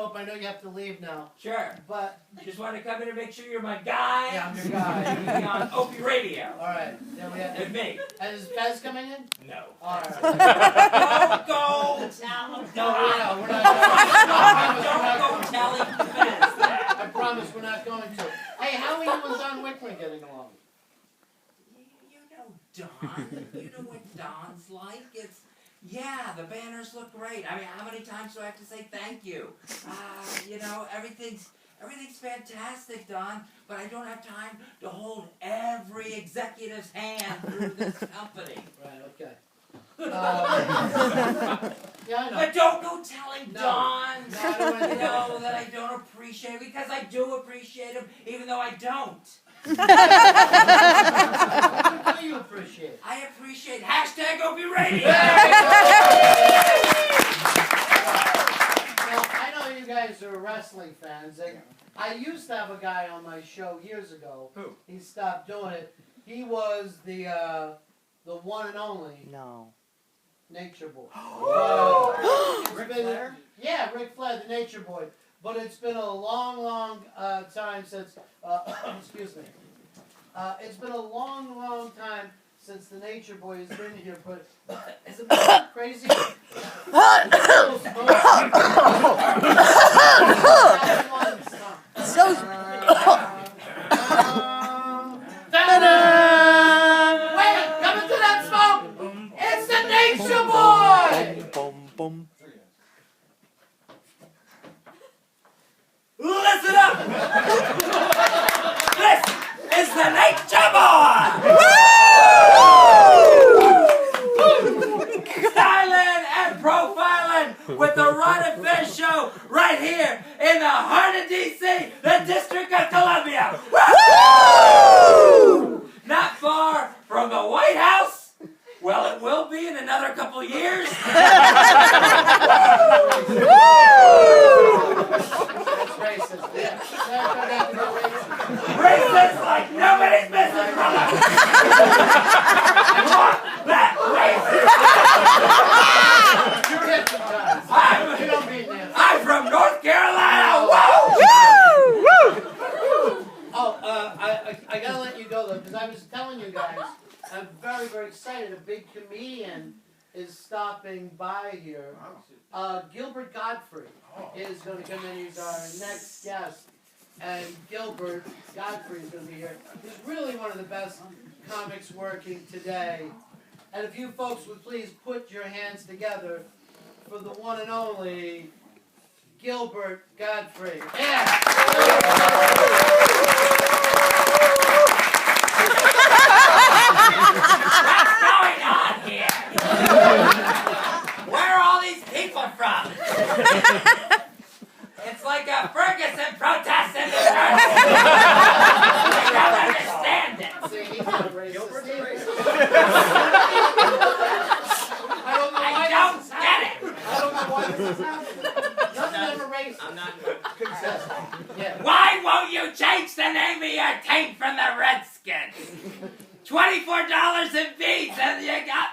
Opie, I know you have to leave now. Sure. But Just want to come in and make sure you're my guy. yeah, I'm your guy. You'll be on Opie Radio. All right. Then we have. With me. And is Fez coming in? No. All right. Don't go tell No, we're not. Don't go telling Fez that. I promise we're not going to. Hey, how are you and Don Wickman getting along? You know Don. You know what Don's like. Yeah, the banners look great. I mean, how many times do I have to say thank you? You know, everything's fantastic, Don, but I don't have time to hold every executive's hand through this company. Right, okay. Yeah, I know. But don't go telling Don, No, I don't wanna do that. that I don't appreciate him, because I do appreciate him, even though I don't. What do you appreciate? I appreciate #Opie Radio. Now, I know you guys are wrestling fans. And I used to have a guy on my show years ago. Who? He stopped doing it. He was the one and only Nature Boy. Ric Flair? Yeah, Ric Flair, the Nature Boy. But it's been a long time since, excuse me. It's been a long time since the Nature Boy has been here, but is it crazy? So. Wait, coming to that smoke! It's the Nature Boy! Listen up! This is the Nature Boy! Styling and profiling with the Ron and Fez show right here in the heart of D.C., the District of Columbia. Woo! Not far from the White House. Well, it will be in another couple years. Racist, yeah. Racist like nobody's business, brother. That racist. You're hypnotized. You don't mean that. I'm from North Carolina. Woo! Oh, I gotta let you go though, because I was telling you guys, I'm very excited. A big comedian is stopping by here. Gilbert Godfrey is going to come in. He's our next guest. And Gilbert Godfrey is going to be here. He's really one of the best comics working today. And if you folks would please put your hands together for the one and only Gilbert Godfrey. Yeah! What's going on here? Where are all these people from? It's like a Ferguson protest in the church. I don't understand it. See, he's not racist. Gilbert's a racist. I don't know why I don't this is get it. happening. I don't know why this is happening. Nothing ever racist. I'm not consistent. Yeah. Why won't you change the name of your team from the Redskins? $24 in fees and you got